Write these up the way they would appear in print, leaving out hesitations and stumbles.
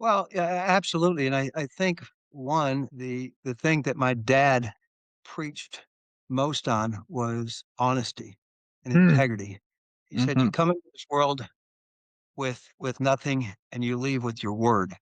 Well, yeah, absolutely, and I think the thing that my dad preached most on was honesty and Mm, integrity. He said, "You mhm. come into this world with nothing, and you leave with your word,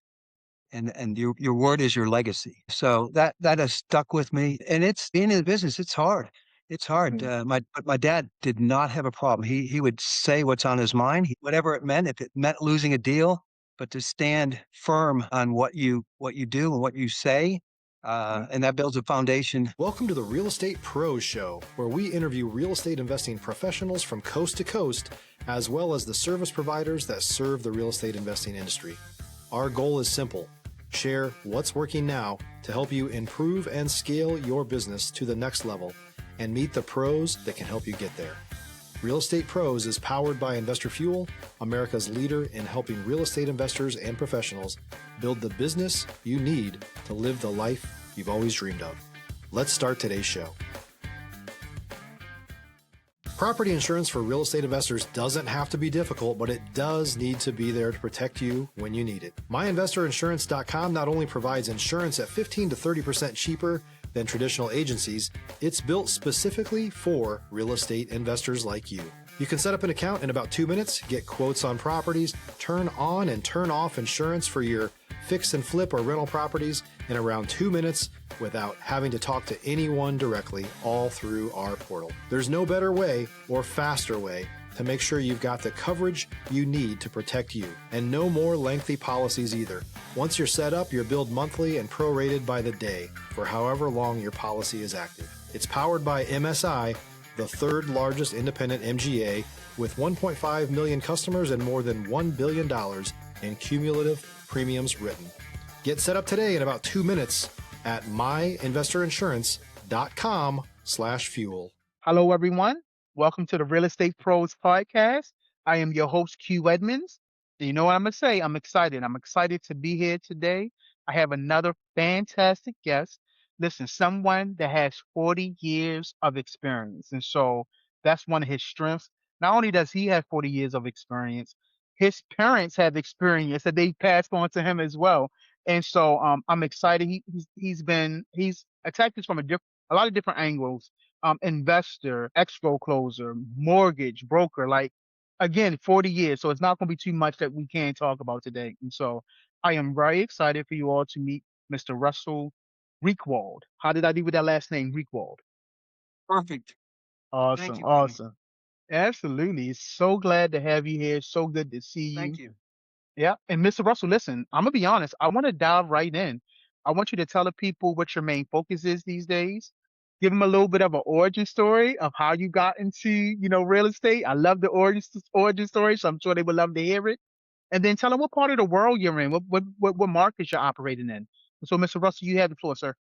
and your word is your legacy." So that has stuck with me, and it's being in the business, it's hard. It's hard. My dad did not have a problem. He would say what's on his mind, whatever it meant. If it meant losing a deal, but to stand firm on what you do and what you say, Yeah. and that builds a foundation. Welcome to the Real Estate Pros Show, where we interview real estate investing professionals from coast to coast, as well as the service providers that serve the real estate investing industry. Our goal is simple: share what's working now to help you improve and scale your business to the next level and meet the pros that can help you get there. Real Estate Pros is powered by Investor Fuel, America's leader in helping real estate investors and professionals build the business you need to live the life you've always dreamed of. Let's start today's show. Property insurance for real estate investors doesn't have to be difficult, but it does need to be there to protect you when you need it. MyInvestorInsurance.com not only provides insurance at 15 to 30% cheaper than traditional agencies, it's built specifically for real estate investors like you. You can set up an account in about 2 minutes, get quotes on properties, turn on and turn off insurance for your fix and flip or rental properties in around 2 minutes without having to talk to anyone directly, all through our portal. There's no better way or faster way to make sure you've got the coverage you need to protect you, and no more lengthy policies either. Once you're set up, you're billed monthly and prorated by the day for however long your policy is active. It's powered by MSI, the third largest independent MGA, with 1.5 million customers and more than $1 billion in cumulative premiums written. Get set up today in about 2 minutes at myinvestorinsurance.com/fuel. Hello, everyone. Welcome to the Real Estate Pros Podcast. I am your host, Q Edmonds. And you know what I'm going to say? I'm excited. I'm excited to be here today. I have another fantastic guest. Listen, someone that has 40 years of experience. And so that's one of his strengths. Not only does he have 40 years of experience, his parents have experience that they passed on to him as well. And so I'm excited. He's attacked this from a lot of different angles. Investor, escrow closer, mortgage broker, like again, 40 years. So it's not going to be too much that we can't talk about today. And so I am very excited for you all to meet Mr. Russell Reekwald. How did I do with that last name, Reekwald? Perfect. Thank Awesome. you, Quinn. Awesome. Absolutely. So glad to have you here. So good to see Thank you. you. Yeah. And Mr. Russell, listen, I'm gonna be honest. I want to dive right in. I want you to tell the people what your main focus is these days. Give them a little bit of an origin story of how you got into, real estate. I love the origin story, so I'm sure they would love to hear it. And then tell them what part of the world you're in, what markets you're operating in. So, Mr. Russell, you have the floor, sir.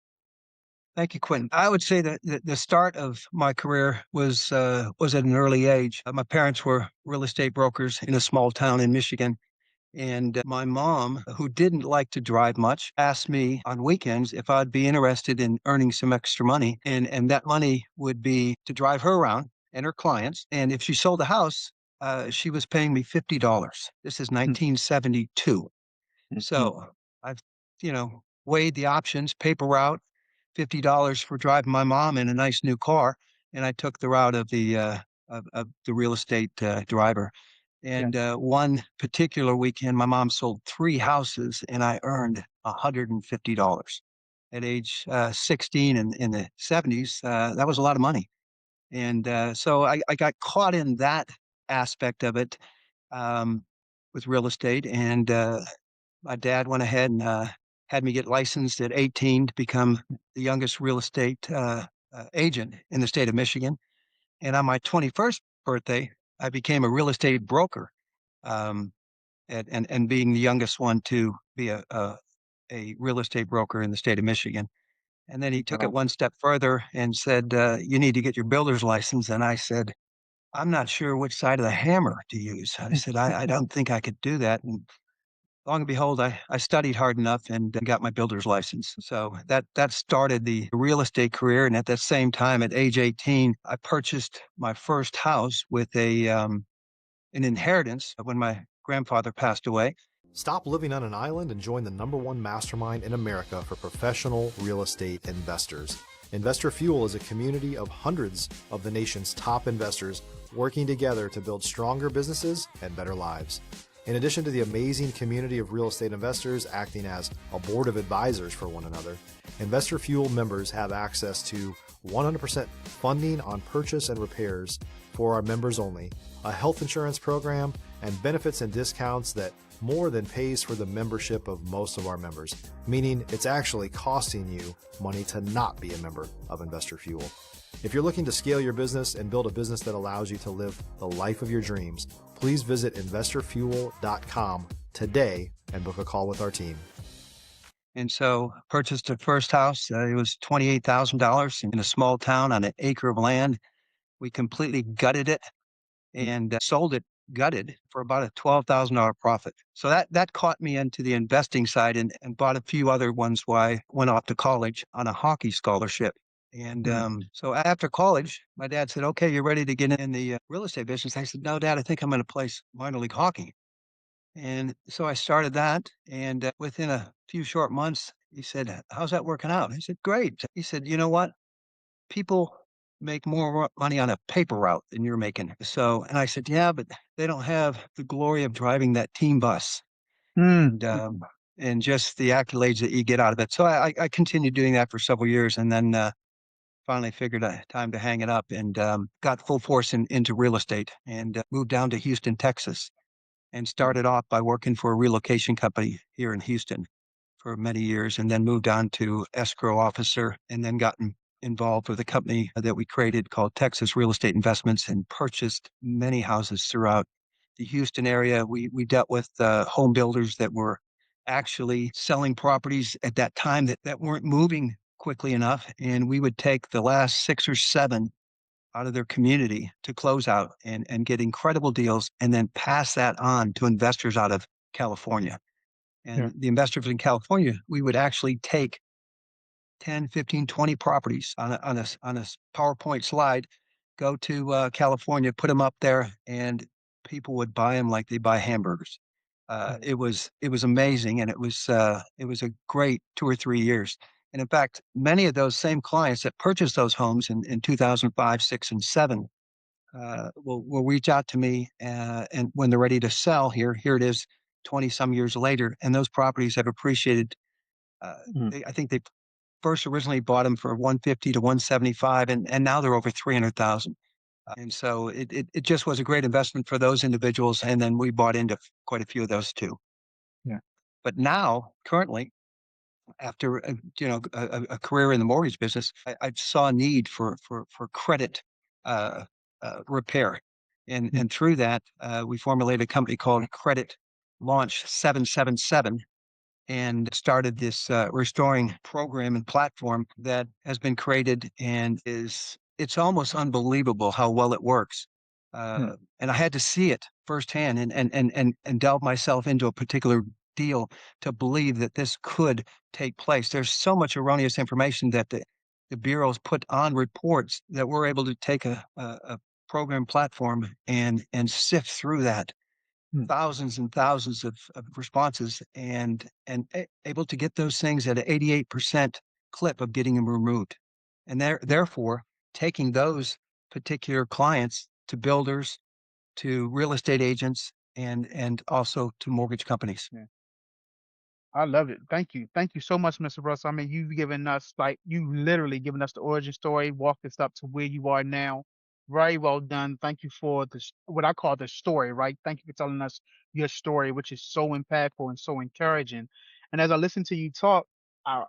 Thank you, Quentin. I would say that the start of my career was at an early age. My parents were real estate brokers in a small town in Michigan. And my mom, who didn't like to drive much, asked me on weekends if I'd be interested in earning some extra money. And that money would be to drive her around and her clients. And if she sold a house, she was paying me $50. This is 1972. So I've, weighed the options, paper route, $50 for driving my mom in a nice new car. And I took the route of the real estate driver. Yeah. And one particular weekend, my mom sold 3 houses, and I earned $150 at age 16 in the 70s. That was a lot of money. And so I got caught in that aspect of it um, with real estate. And my dad went ahead and had me get licensed at 18 to become the youngest real estate agent in the state of Michigan. And on my 21st birthday, I became a real estate broker, um, and being the youngest one to be a real estate broker in the state of Michigan. And then he took it Wow. one step further and said, "You need to get your builder's license." And I said, "I'm not sure which side of the hammer to use." I said, I don't think I could do that. And long and behold, I studied hard enough and got my builder's license. So that started the real estate career. And at that same time, at age 18, I purchased my first house with an inheritance when my grandfather passed away. Stop living on an island and join the #1 mastermind in America for professional real estate investors. Investor Fuel is a community of hundreds of the nation's top investors working together to build stronger businesses and better lives. In addition to the amazing community of real estate investors acting as a board of advisors for one another, Investor Fuel members have access to 100% funding on purchase and repairs for our members only, a health insurance program, and benefits and discounts that more than pays for the membership of most of our members, meaning it's actually costing you money to not be a member of Investor Fuel. If you're looking to scale your business and build a business that allows you to live the life of your dreams, please visit investorfuel.com today and book a call with our team. And so purchased the first house. It was $28,000 in a small town on an acre of land. We completely gutted it and sold it gutted for about a $12,000 profit. So that caught me into the investing side and bought a few other ones while I went off to college on a hockey scholarship. And so after college, my dad said, "Okay, you're ready to get in the real estate business." I said, "No, Dad, I think I'm going to play minor league hockey." And so I started that. And within a few short months, he said, "How's that working out?" I said, "Great." He said, "You know what? People make more money on a paper route than you're making." So, and I said, "Yeah, but they don't have the glory of driving that team bus Mm. and just the accolades that you get out of it." So I continued doing that for several years, and then finally figured time to hang it up and got full force into real estate and moved down to Houston, Texas, and started off by working for a relocation company here in Houston for many years, and then moved on to escrow officer, and then gotten involved with a company that we created called Texas Real Estate Investments, and purchased many houses throughout the Houston area. We dealt with home builders that were actually selling properties at that time that weren't moving quickly enough, and we would take the last 6 or 7 out of their community to close out and get incredible deals, and then pass that on to investors out of California. Yeah. And the investors in California, we would actually take 10, 15, 20 properties on a PowerPoint slide, go to California, put them up there, and people would buy them like they buy hamburgers. It was amazing, and it was a great 2 or 3 years. And in fact, many of those same clients that purchased those homes in 2005, 6, and 7 will reach out to me, and when they're ready to sell, here it is, 20 some years later, and those properties have appreciated. Mm. I think they first originally bought them for 150 to 175, and now they're over 300,000. And so it just was a great investment for those individuals. And then we bought into quite a few of those too. Yeah. But now, currently, after a career in the mortgage business, I saw a need for credit repair, and through that, we formulated a company called Credit Launch 777, and started this restoring program and platform that has been created, and it's almost unbelievable how well it works. And I had to see it firsthand and delve myself into a particular deal to believe that this could take place. There's so much erroneous information that the bureaus put on reports that we're able to take a program platform and sift through that thousands and thousands of responses, and able to get those things at an 88% clip of getting them removed. And therefore, taking those particular clients to builders, to real estate agents, and also to mortgage companies. Yeah. I love it. Thank you. Thank you so much, Mr. Russell. I mean, you literally given us the origin story, walked us up to where you are now. Very well done. Thank you for this, what I call the story, right? Thank you for telling us your story, which is so impactful and so encouraging. And as I listen to you talk, our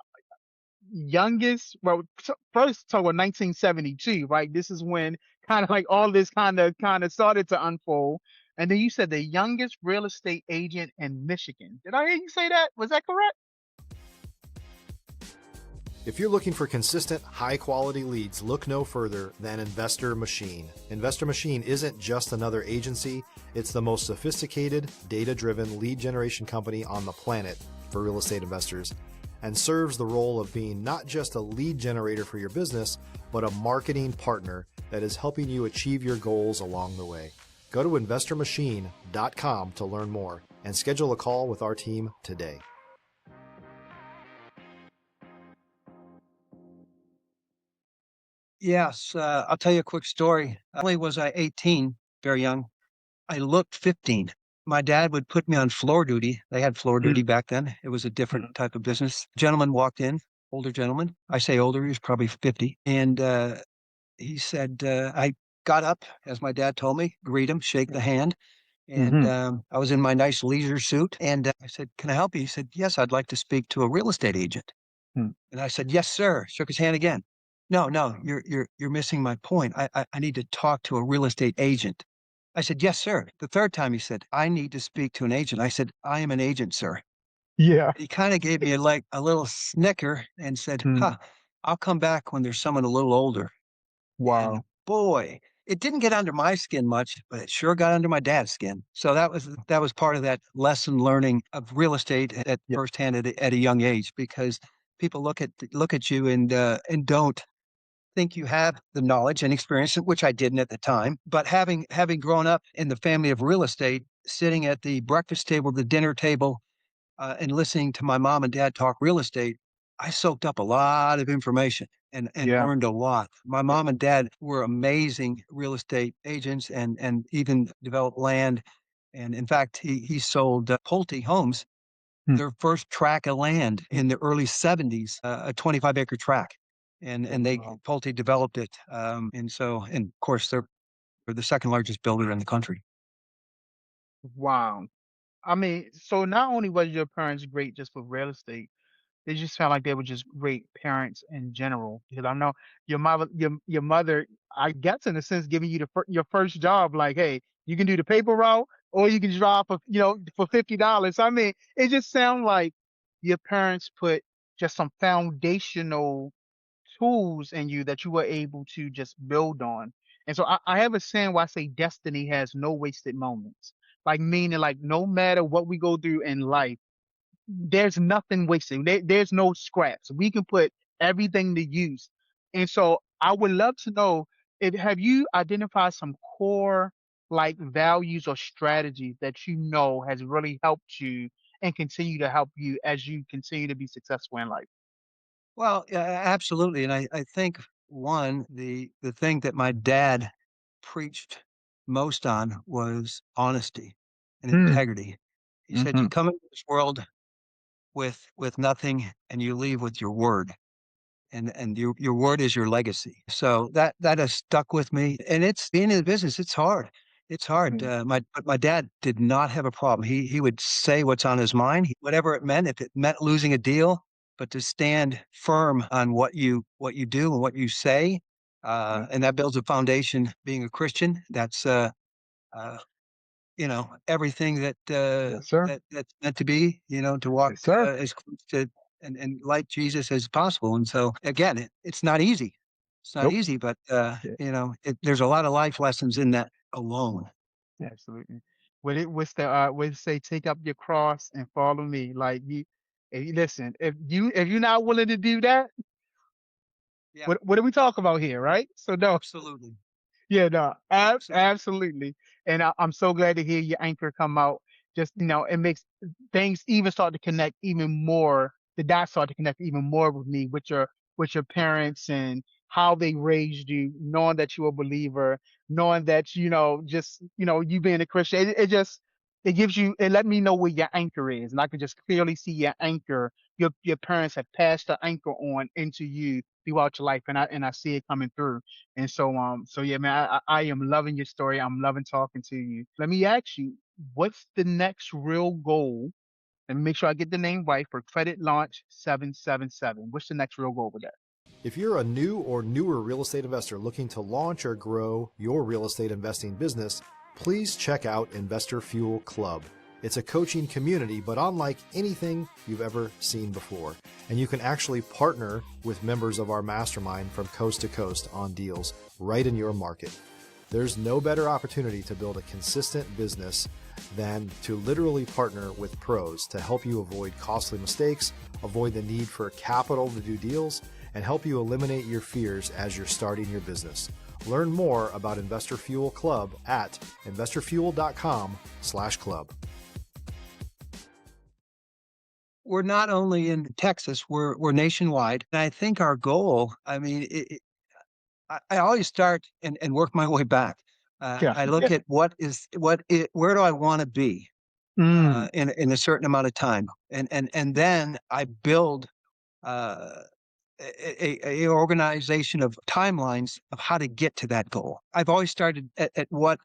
first talk about 1972, right? This is when kind of like all this kind of started to unfold. And then you said the youngest real estate agent in Michigan. Did I hear you say that? Was that correct? If you're looking for consistent, high-quality leads, look no further than Investor Machine. Investor Machine isn't just another agency, it's the most sophisticated, data-driven lead generation company on the planet for real estate investors, and serves the role of being not just a lead generator for your business, but a marketing partner that is helping you achieve your goals along the way. Go to investormachine.com to learn more and schedule a call with our team today. Yes, I'll tell you a quick story. Not only was I 18, very young, I looked 15. My dad would put me on floor duty. They had floor duty back then. It was a different type of business. Gentleman walked in, older gentleman. I say older, he was probably 50. And he said, I got up, as my dad told me, greet him, shake the hand. And Mm-hmm. I was in my nice leisure suit. And I said, can I help you? He said, yes, I'd like to speak to a real estate agent. And I said, yes, sir. Shook his hand again. No, you're missing my point. I need to talk to a real estate agent. I said, yes, sir. The third time he said, I need to speak to an agent. I said, I am an agent, sir. Yeah. He kind of gave me like a little snicker and said, Mm. I'll come back when there's someone a little older. And Wow. boy, it didn't get under my skin much, but it sure got under my dad's skin. So that was part of that lesson learning of real estate at Yeah. firsthand at a young age, because people look at you and don't think you have the knowledge and experience, which I didn't at the time. But having grown up in the family of real estate, sitting at the breakfast table, the dinner table, and listening to my mom and dad talk real estate, I soaked up a lot of information and Yeah. learned a lot. My mom and dad were amazing real estate agents and even developed land. And in fact, he sold Pulte Homes, Mm. their first tract of land in the early 70s, a 25-acre tract. And they Wow. Pulte developed it. And of course, they're the second largest builder in the country. Wow. I mean, so not only was your parents great just for real estate, they just felt like they were just great parents in general. Because I know your mother, I guess in a sense, giving you your first job, like, hey, you can do the paper route, or you can drop for $50. I mean, it just sounds like your parents put just some foundational tools in you that you were able to just build on. And so I have a saying where I say destiny has no wasted moments. Like meaning like no matter what we go through in life, there's nothing wasted. There's no scraps. We can put everything to use. And so I would love to know, if have you identified some core like values or strategies that you know has really helped you and continue to help you as you continue to be successful in life? Well, yeah, absolutely. And I think one, the thing that my dad preached most on was honesty and Mm, integrity. He said, you hmm. come into this world with nothing and you leave with your word. And your word is your legacy. So that has stuck with me. And it's being in the business, it's hard. It's hard. But my dad did not have a problem. He would say what's on his mind, whatever it meant. If it meant losing a deal, but to stand firm on what you do and what you say, Yeah. and that builds a foundation. Being a Christian, that's uh, everything Yes, sir. that's meant to be, to walk Yes, sir. as close to and like Jesus as possible. And so again, it's not easy. It's not Nope. easy, but Yeah, there's a lot of life lessons in that alone. absolutely. Would it say take up your cross and follow me? Like listen, if you're not willing to do that, Yeah, what are we talking about here, right? So no, absolutely. yeah, no, Absolutely. absolutely. And I'm so glad to hear your anchor come out. Just, it makes things even start to connect even more. The dots start to connect even more with me, with your parents and how they raised you, knowing that you're a believer, knowing that, just, you being a Christian. It gives you, it let me know where your anchor is. And I can just clearly see your anchor. Your parents have passed the anchor on into you throughout your life. And I see it coming through. And so yeah, man, I am loving your story. I'm loving talking to you. Let me ask you, what's the next real goal? Let me make sure I get the name right for Credit Launch 777. What's the next real goal with that? If you're a new or newer real estate investor looking to launch or grow your real estate investing business, please check out Investor Fuel Club. It's a coaching community, but unlike anything you've ever seen before. And you can actually partner with members of our mastermind from coast to coast on deals right in your market. There's no better opportunity to build a consistent business than to literally partner with pros to help you avoid costly mistakes, avoid the need for capital to do deals, and help you eliminate your fears as you're starting your business. Learn more about Investor Fuel Club at investorfuel.com/club. we're not only in Texas, we're nationwide. And I think our goal, I mean, I always start and work my way back. Yeah. I look at where do I want to be Mm, in a certain amount of time, and then I build uh, a organization of timelines of how to get to that goal. I've always started at what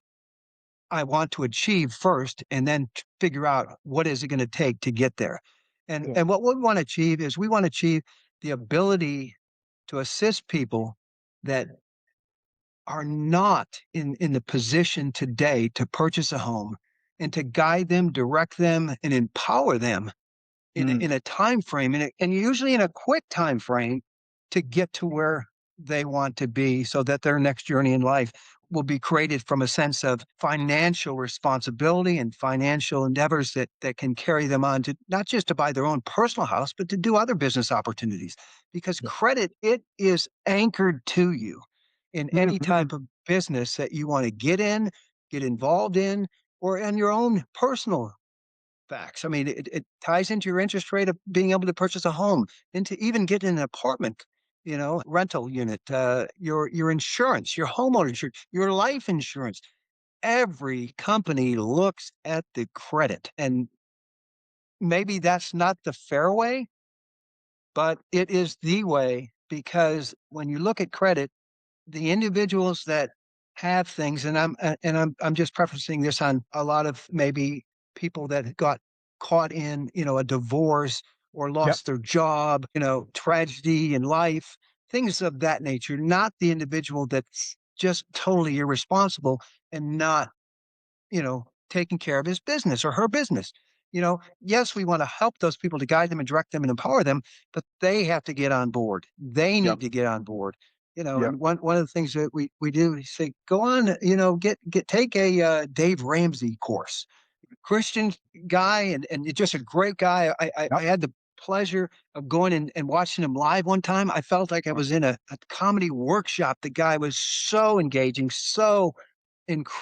I want to achieve first, and then figure out what is it going to take to get there. And yeah. and what we want to achieve is we want to achieve the ability to assist people that are not in the position today to purchase a home, and to guide them, direct them, and empower them Mm, in a time frame, and usually in a quick time frame, to get to where they want to be, so that their next journey in life will be created from a sense of financial responsibility and financial endeavors that can carry them on to not just to buy their own personal house, but to do other business opportunities. Because yeah. credit, it is anchored to you in any Mhm. type of business that you want to get involved in, or in your own personal facts. I mean, it ties into your interest rate of being able to purchase a home, into even getting an apartment, rental unit, your insurance, your homeowner insurance, your life insurance. Every company looks at the credit, and maybe that's not the fair way, but it is the way, because when you look at credit, the individuals that have things, and I'm just prefacing this on a lot of maybe people that got caught in, a divorce, or Yep. lost their job, tragedy in life, things of that nature, not the individual that's just totally irresponsible and not, taking care of his business or her business. Yes, we want to help those people, to guide them and direct them and empower them, but they have to get on board. They Yep. need to get on board. Yep. And one of the things that we do is say, go on, take a Dave Ramsey course. Christian guy, and just a great guy. I Yep. had the pleasure of going and watching him live one time. I felt like I Yep. was in a comedy workshop. The guy was so engaging, so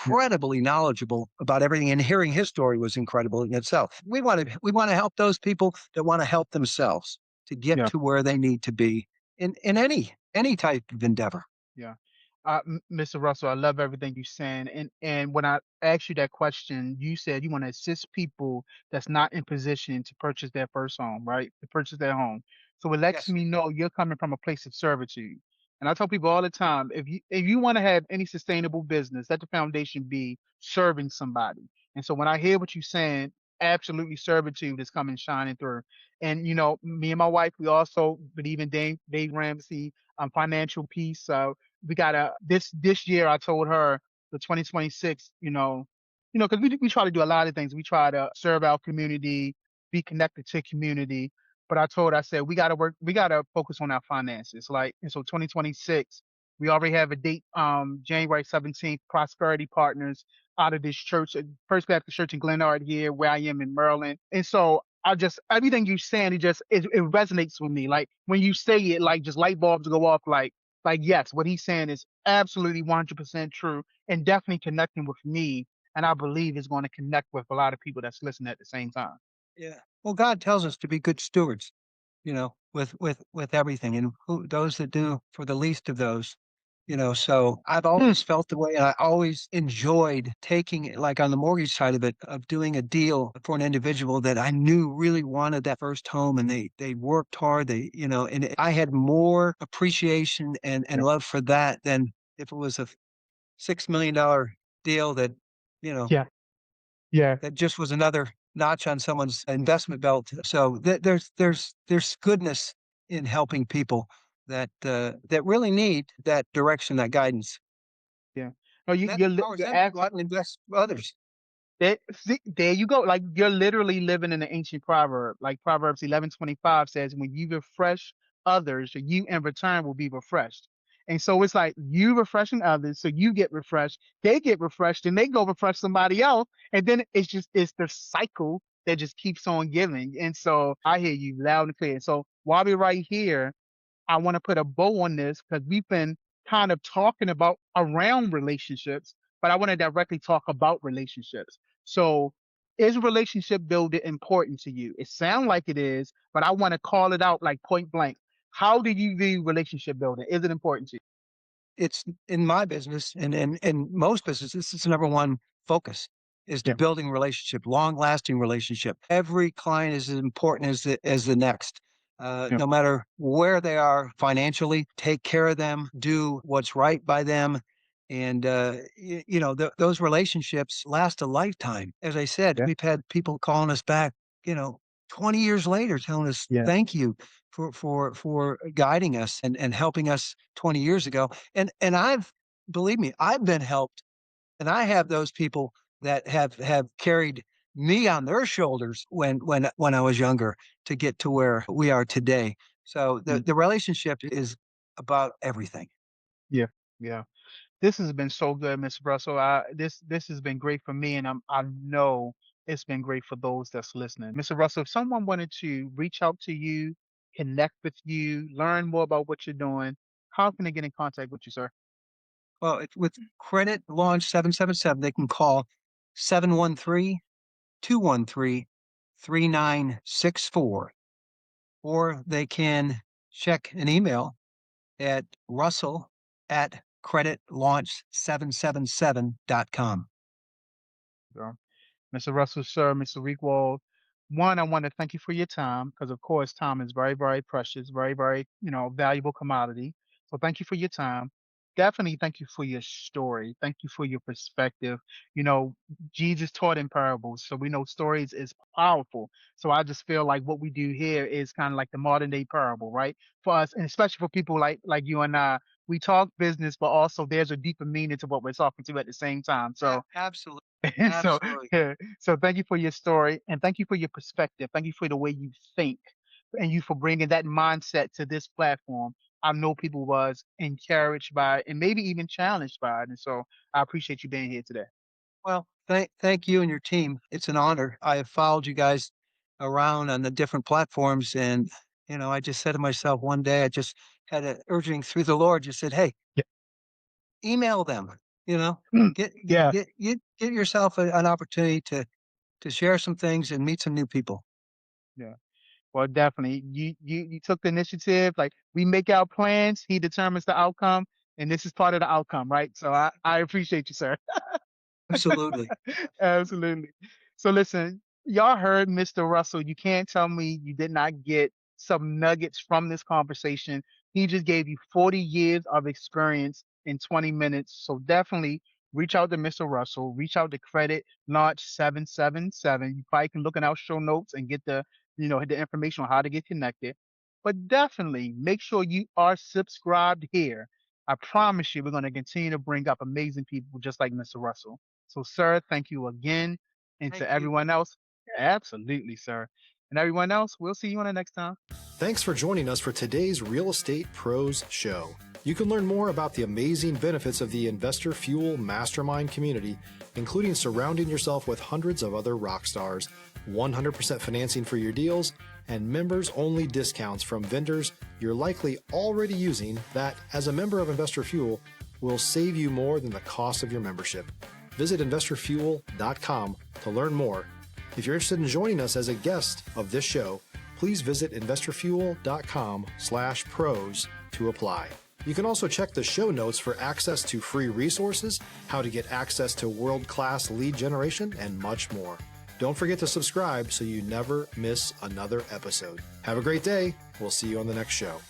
Yep. incredibly knowledgeable about everything, and hearing his story was incredible in itself. We want to help those people that want to help themselves to get Yeah. to where they need to be in any type of endeavor. Yeah. Mr. Russell, I love everything you're saying. And when I asked you that question, you said you want to assist people that's not in position to purchase their first home, right? To purchase their home. So it lets Yes. me know you're coming from a place of servitude. And I tell people all the time, if you want to have any sustainable business, let the foundation be serving somebody. And so when I hear what you're saying, absolutely servitude is coming shining through. And me and my wife, we also believe in Dave Ramsey, financial peace. We got this year. I told her the 2026. Because we try to do a lot of things. We try to serve our community, be connected to community. But I said we got to work. We got to focus on our finances. Like, and so 2026, we already have a date. January 17th. Prosperity Partners out of this church, First Baptist Church in Glenard here, where I am in Maryland. And so I just everything you're saying, it resonates with me. Like when you say it, like just light bulbs go off. Like yes, what he's saying is absolutely 100% true, and definitely connecting with me, and I believe is going to connect with a lot of people that's listening at the same time. Yeah. Well, God tells us to be good stewards, with everything, and those that do for the least of those. So I've Hmm. always felt the way, and I always enjoyed taking it, like on the mortgage side of it, of doing a deal for an individual that I knew really wanted that first home, and they worked hard. I had more appreciation and Yeah. love for that than if it was a $6 million deal that, you know, Yeah. Yeah. that just was another notch on someone's investment belt. So there's goodness in helping people that really need that direction, that guidance. Yeah. No, And that empowers you're them to go absolutely. out and invest for others. There you go. Like you're literally living in an ancient proverb. Like Proverbs 11:25 says, "When you refresh others, you in return will be refreshed." And so it's like you refreshing others, so you get refreshed. They get refreshed, and they go refresh somebody else, and then it's the cycle that just keeps on giving. And so I hear you loud and clear. So while we're right here, I want to put a bow on this because we've been kind of talking about around relationships, but I want to directly talk about relationships. So Is relationship building important to you? It sounds like it is, but I want to call it out like point blank. How do you view relationship building? Is it important to you? It's in my business and in most businesses, it's the number one focus is to Yeah, building relationship, long lasting relationship. Every client is as important as the next. yeah, No matter where they are financially, take care of them, do what's right by them. And, those relationships last a lifetime. As I said, yeah, we've had people calling us back, you know, 20 years later telling us, yeah, thank you for guiding us and helping us 20 years ago. And I've believe me, I've been helped, and I have those people that have carried me on their shoulders when I was younger to get to where we are today. So mm, the relationship is about everything. yeah, yeah. This has been so good, Mr. Russell. This has been great for me, and I know it's been great for those that's listening. Mr. Russell, if someone wanted to reach out to you, connect with you, learn more about what you're doing, how can they get in contact with you, sir? Well, with Credit Launch 777, they can call 713-213-3964, or they can check an email at russell at creditlaunch777.com. Mr. Russell, sir, Mr. Reekwald. One, I want to thank you for your time because, of course, time is very, very precious, very, very, valuable commodity. So thank you for your time. Definitely thank you for your story. Thank you for your perspective. You know, Jesus taught in parables, so we know stories is powerful. So I just feel like what we do here is kind of like the modern day parable, right? For us, and especially for people like you and I, we talk business, but also there's a deeper meaning to what we're talking to at the same time. So Absolutely. so Absolutely. yeah, so thank you for your story and thank you for your perspective. Thank you for the way you think and you for bringing that mindset to this platform. I know people was encouraged by it and maybe even challenged by it. And so I appreciate you being here today. Well, thank you and your team. It's an honor. I have followed you guys around on the different platforms, and I just said to myself one day, I just had an urging through the Lord, just said, "Hey, Yeah. email them. You know, Mm, yeah. get yourself an opportunity to share some things and meet some new people." Yeah. Well, definitely. You took the initiative. Like we make our plans, he determines the outcome, and this is part of the outcome, right? So I appreciate you, sir. Absolutely. Absolutely. So listen, y'all heard Mr. Russell. You can't tell me you did not get some nuggets from this conversation. He just gave you 40 years of experience in 20 minutes. So definitely reach out to Mr. Russell, reach out to Credit Launch 777. You probably can look in our show notes and get the information on how to get connected. But definitely make sure you are subscribed here. I promise you, we're going to continue to bring up amazing people just like Mr. Russell. So, sir, thank you again. And Thank to you. everyone else, absolutely, sir. And everyone else, we'll see you on the next time. Thanks for joining us for today's Real Estate Pros Show. You can learn more about the amazing benefits of the Investor Fuel Mastermind community, including surrounding yourself with hundreds of other rock stars, 100% financing for your deals, and members-only discounts from vendors you're likely already using that, as a member of Investor Fuel, will save you more than the cost of your membership. Visit investorfuel.com to learn more. If you're interested in joining us as a guest of this show, please visit investorfuel.com/pros to apply. You can also check the show notes for access to free resources, how to get access to world-class lead generation, and much more. Don't forget to subscribe so you never miss another episode. Have a great day. We'll see you on the next show.